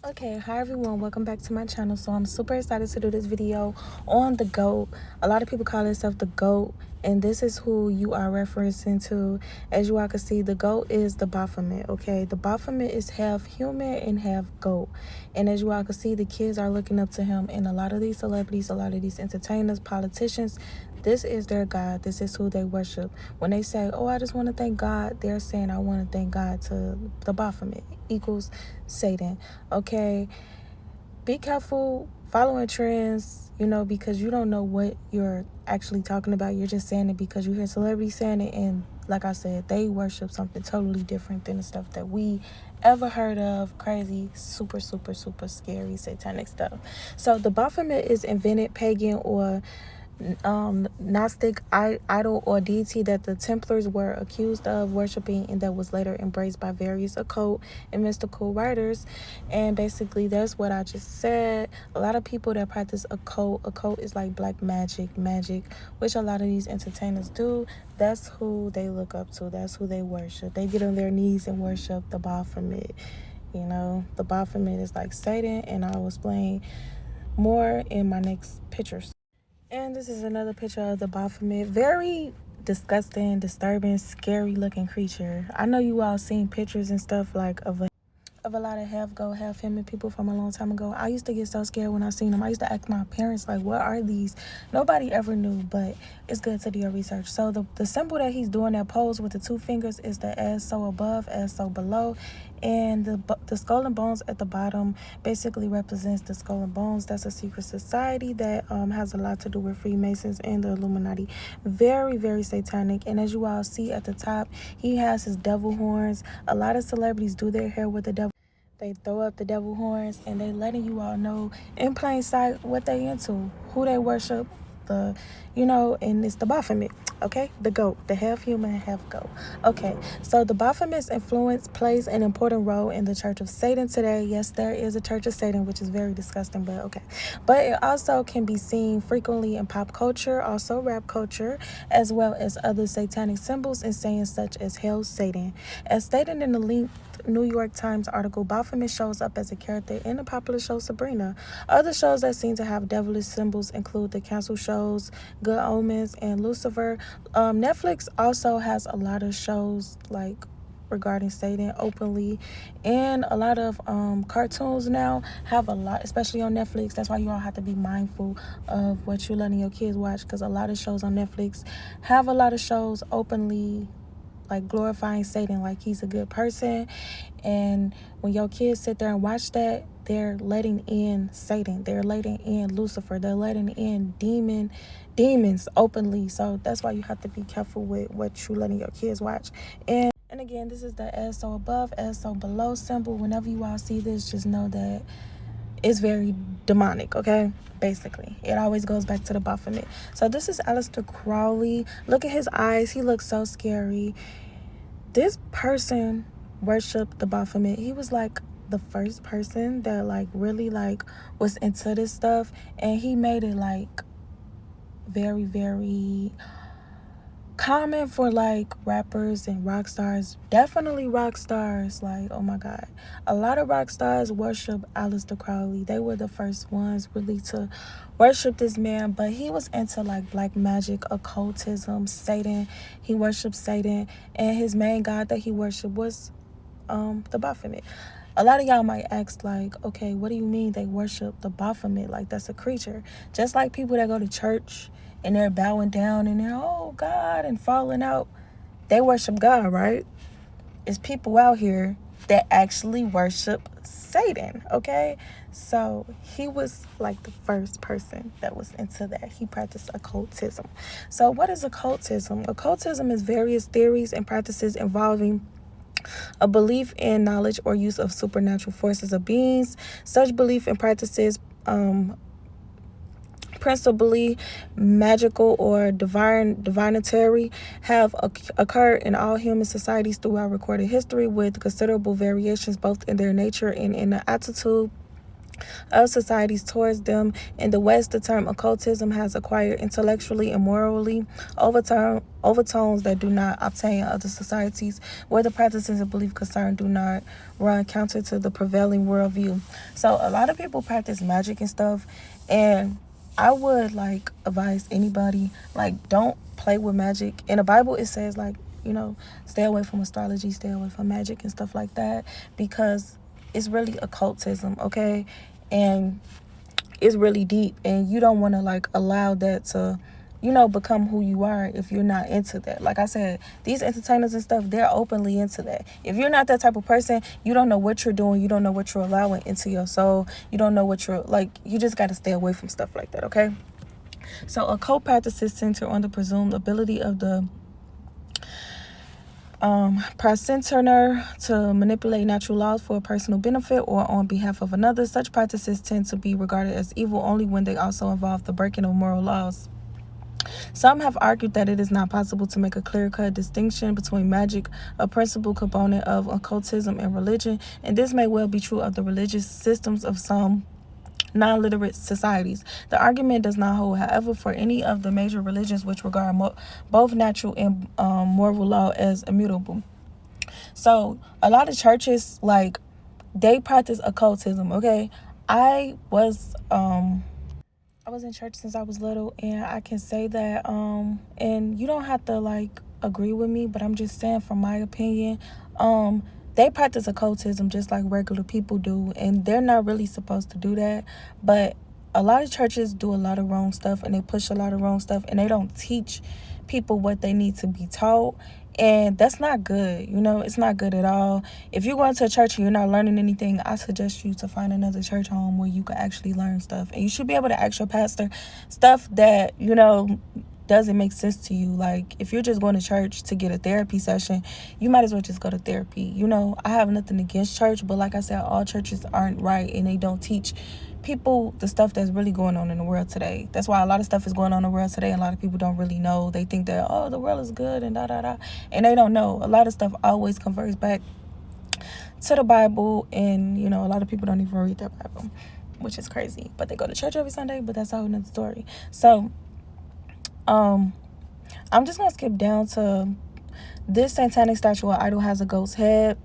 Okay, hi everyone, welcome back to my channel. So I'm super excited to do this video on the GOAT. A lot of people call themselves the GOAT, and this is who you are referencing to. As you all can see, the GOAT is the Baphomet. Okay, the Baphomet is half human and half GOAT, and as you all can see, the kids are looking up to him. And a lot of these celebrities, a lot of these entertainers, politicians, this is their God. This is who they worship. When they say, oh, I just want to thank God, they're saying, I want to thank God to the Baphomet equals Satan. Okay, be careful following trends, because you don't know what you're actually talking about. You're just saying it because you hear celebrities saying it, and like I said, they worship something totally different than the stuff that we ever heard of. Crazy, super, super, super scary, satanic stuff. So the Baphomet is invented pagan or Gnostic idol or deity that the Templars were accused of worshiping, and that was later embraced by various occult and mystical writers. And basically, that's what I just said. A lot of people that practice occult is like black magic, which a lot of these entertainers do. That's who they look up to. That's who they worship. They get on their knees and worship the Baphomet. The Baphomet is like Satan, and I will explain more in my next pictures. And this is another picture of the Baphomet. Very disgusting, disturbing, scary looking creature. I know you all seen pictures and stuff like of a lot of half goat, half human people from a long time ago. I used to get so scared when I seen them. I used to ask my parents, like, what are these? Nobody ever knew, but it's good to do your research. So the symbol that he's doing, that pose with the two fingers, is the as so above, as so below. And the skull and bones at the bottom basically represents the skull and bones. That's a secret society that has a lot to do with Freemasons and the Illuminati. Very, very satanic. And as you all see at the top, he has his devil horns. A lot of celebrities do their hair with the devil. They throw up the devil horns, and they letting you all know in plain sight what they into, who they worship, and it's the Baphomet. Okay, the GOAT, the half human, half GOAT. Okay, so the Baphomet's influence plays an important role in the Church of Satan today. Yes, there is a Church of Satan, which is very disgusting, but okay. But it also can be seen frequently in pop culture, also rap culture, as well as other satanic symbols and sayings such as Hail Satan. As stated in the linked New York Times article, Baphomet shows up as a character in the popular show Sabrina. Other shows that seem to have devilish symbols include the cancel shows Good Omens and Lucifer. Netflix also has a lot of shows like regarding Satan openly, and a lot of cartoons now have a lot, especially on Netflix. That's why you all have to be mindful of what you're letting your kids watch, because a lot of shows on Netflix have a lot of shows openly like glorifying Satan, like he's a good person. And when your kids sit there and watch that, they're letting in Satan, they're letting in Lucifer, they're letting in demons openly. So that's why you have to be careful with what you're letting your kids watch. And again, this is the as so above, as so below symbol. Whenever you all see this, just know that it's very demonic. Okay, basically it always goes back to the Baphomet. So this is Aleister Crowley. Look at his eyes, he looks so scary. This person worshiped the Baphomet. He was like the first person that like really like was into this stuff, and he made it like very, very common for like rappers and rock stars. Definitely rock stars, like, oh my god, a lot of rock stars worship Aleister Crowley. They were the first ones really to worship this man. But he was into like black magic, occultism, Satan. He worshiped Satan, and his main god that he worshiped was the Baphomet. A lot of y'all might ask, like, okay, what do you mean they worship the Baphomet? Like, that's a creature. Just like people that go to church and they're bowing down and they're, oh God, and falling out, they worship God, right? It's people out here that actually worship Satan. Okay, so he was like the first person that was into that. He practiced occultism. So what is occultism? Occultism is various theories and practices involving a belief in knowledge or use of supernatural forces of beings. Such belief and practices, principally magical or divinatory, have occurred in all human societies throughout recorded history, with considerable variations both in their nature and in the attitude of societies towards them. In the West, the term occultism has acquired intellectually and morally overtones that do not obtain in other societies where the practices of belief concerned do not run counter to the prevailing worldview. So a lot of people practice magic and stuff, and I would like advise anybody, like, don't play with magic. In the Bible it says, like, stay away from astrology, stay away from magic and stuff like that, because it's really occultism, okay? And it's really deep, and you don't want to like allow that to become who you are if you're not into that. Like I said, these entertainers and stuff, they're openly into that. If you're not that type of person, you don't know what you're doing, you don't know what you're allowing into your soul, you don't know what you're like, you just got to stay away from stuff like that, okay? So occult practices center on the presumed ability of the practitioner to manipulate natural laws for personal benefit or on behalf of another. Such practices tend to be regarded as evil only when they also involve the breaking of moral laws. Some have argued that it is not possible to make a clear-cut distinction between magic, a principal component of occultism, and religion, and this may well be true of the religious systems of some non-literate societies. The argument does not hold, however, for any of the major religions which regard both natural and moral law as immutable. So a lot of churches, like, they practice occultism, okay? I was in church since I was little, and I can say that and you don't have to like agree with me, but I'm just saying from my opinion, they practice occultism just like regular people do, and they're not really supposed to do that. But a lot of churches do a lot of wrong stuff, and they push a lot of wrong stuff, and they don't teach people what they need to be taught. And that's not good. It's not good at all. If you're going to a church and you're not learning anything, I suggest you to find another church home where you can actually learn stuff. And you should be able to ask your pastor stuff that, doesn't make sense to you. Like, if you're just going to church to get a therapy session, you might as well just go to therapy. I have nothing against church, but like I said, all churches aren't right, and they don't teach people the stuff that's really going on in the world today. That's why a lot of stuff is going on in the world today, and a lot of people don't really know. They think that, oh, the world is good and da-da-da, and they don't know. A lot of stuff always converts back to the Bible, and, a lot of people don't even read their Bible, which is crazy. But they go to church every Sunday, but that's a whole nother story. So, I'm just gonna skip down to this satanic statue or idol has a goat's head.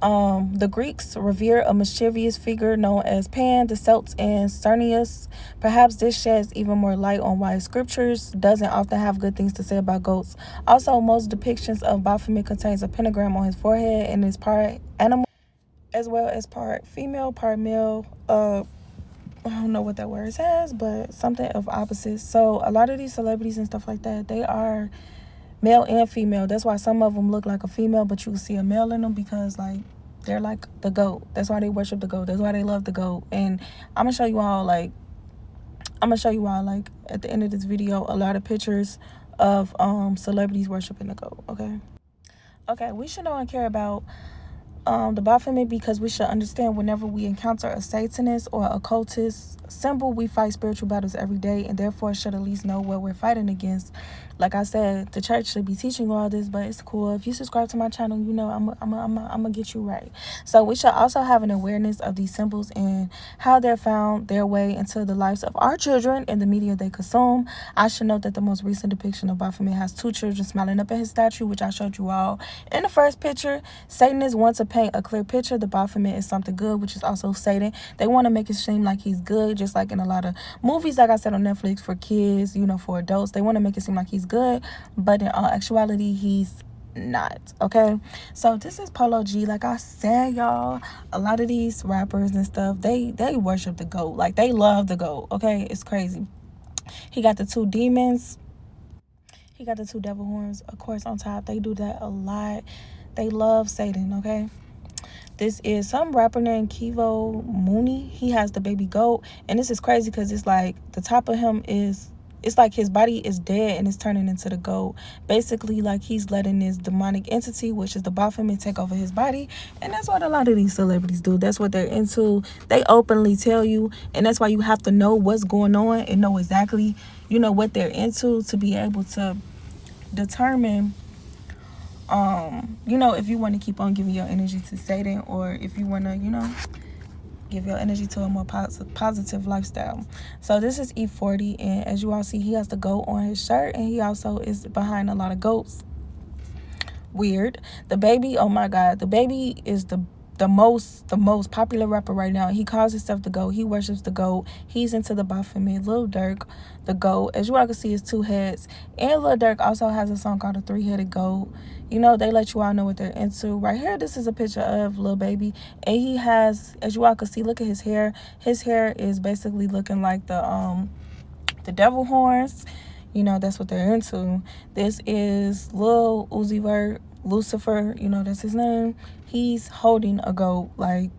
The Greeks revere a mischievous figure known as Pan, the Celts, and Cernius. Perhaps this sheds even more light on why scriptures doesn't often have good things to say about goats. Also, most depictions of Baphomet contains a pentagram on his forehead and is part animal as well as part female, part male. I don't know what that word says, but something of opposites. So a lot of these celebrities and stuff like that, they are male and female. That's why some of them look like a female, but you can see a male in them, because like they're like the goat. That's why they worship the goat. That's why they love the goat. And I'm gonna show you all like at the end of this video a lot of pictures of celebrities worshiping the goat. Okay, we should know and care about the Baphomet, because we should understand whenever we encounter a Satanist or occultist symbol, we fight spiritual battles every day, and therefore should at least know what we're fighting against. Like I said, the church should be teaching you all this, but it's cool. If you subscribe to my channel, I'm gonna get you right. So we should also have an awareness of these symbols and how they're found their way into the lives of our children and the media they consume. I should note that the most recent depiction of Baphomet has two children smiling up at his statue, which I showed you all in the first picture. Satanists want to paint a clear picture. The Baphomet is something good, which is also Satan. They want to make it seem like he's good, just like in a lot of movies, like I said, on Netflix for kids, for adults. They want to make it seem like he's good, but in all actuality, he's not. Okay, so this is Polo G. Like I said, y'all, a lot of these rappers and stuff, they worship the goat. Like, they love the goat. Okay, it's crazy. He got the two demons. He got the two devil horns, of course, on top. They do that a lot. They love Satan. Okay, this is some rapper named Kivo Mooney. He has the baby goat, and this is crazy because it's like the top of him is, it's like his body is dead and it's turning into the goat. Basically, like, he's letting this demonic entity, which is the Baphomet, take over his body. And that's what a lot of these celebrities do. That's what they're into. They openly tell you, and that's why you have to know what's going on and know exactly, what they're into, to be able to determine if you want to keep on giving your energy to Satan, or if you want to, give your energy to a more positive lifestyle. So this is E40, and as you all see, he has the goat on his shirt, and he also is behind a lot of goats. Weird. The Baby, oh my god, The Baby is the most popular rapper right now. He calls himself the GOAT. He worships the GOAT. He's into the Baphomet. Lil Durk, the GOAT. As you all can see, his 2 heads. And Lil Durk also has a song called A 3-Headed Goat. You know, they let you all know what they're into. Right here, this is a picture of Lil Baby. And he has, as you all can see, look at his hair. His hair is basically looking like the devil horns. You know, that's what they're into. This is Lil Uzi Vert, Lucifer, you know, that's his name. He's holding a goat, like,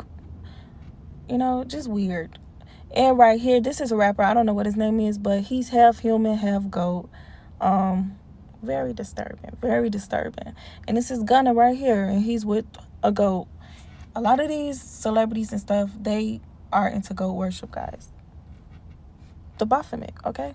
you know, just weird. And right here, this is a rapper. I don't know what his name is, but he's half human, half goat. Very disturbing, very disturbing. And this is Gunna right here, and he's with a goat. A lot of these celebrities and stuff, they are into goat worship, guys. The Baphomet, okay?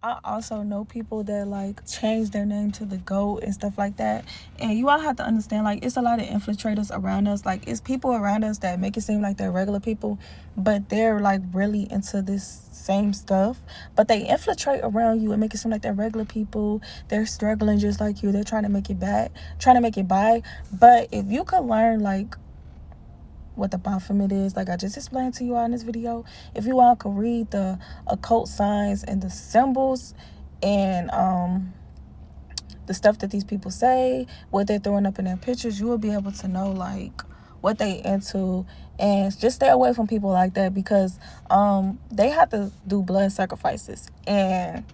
I also know people that like change their name to the GOAT and stuff like that. And you all have to understand, like, it's a lot of infiltrators around us. Like, it's people around us that make it seem like they're regular people, but they're like really into this same stuff. But they infiltrate around you and make it seem like they're regular people. They're struggling just like you. They're trying to make it back, trying to make it by. But if you could learn like what the Baphomet is, like I just explained to you all in this video, if you all could read the occult signs and the symbols and the stuff that these people say, what they're throwing up in their pictures, you will be able to know like what they into. And just stay away from people like that, because they have to do blood sacrifices, and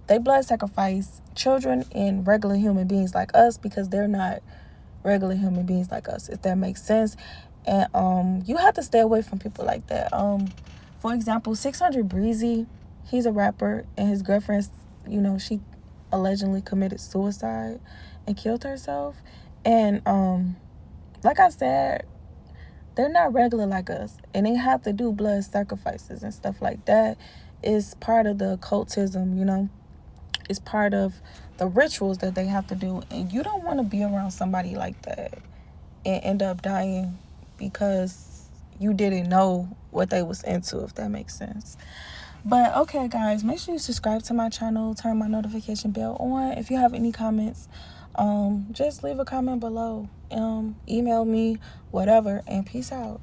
they blood sacrifice children and regular human beings like us, because they're not regular human beings like us, if that makes sense. And you have to stay away from people like that. For example, 600 Breezy, he's a rapper, and his girlfriend, you know, she allegedly committed suicide and killed herself. And like I said, they're not regular like us, and they have to do blood sacrifices and stuff like that. It's part of the occultism, you know. It's part of the rituals that they have to do, and you don't want to be around somebody like that and end up dying because you didn't know what they was into, if that makes sense. But okay, guys, make sure you subscribe to my channel, turn my notification bell on. If you have any comments, just leave a comment below, email me, whatever, and peace out.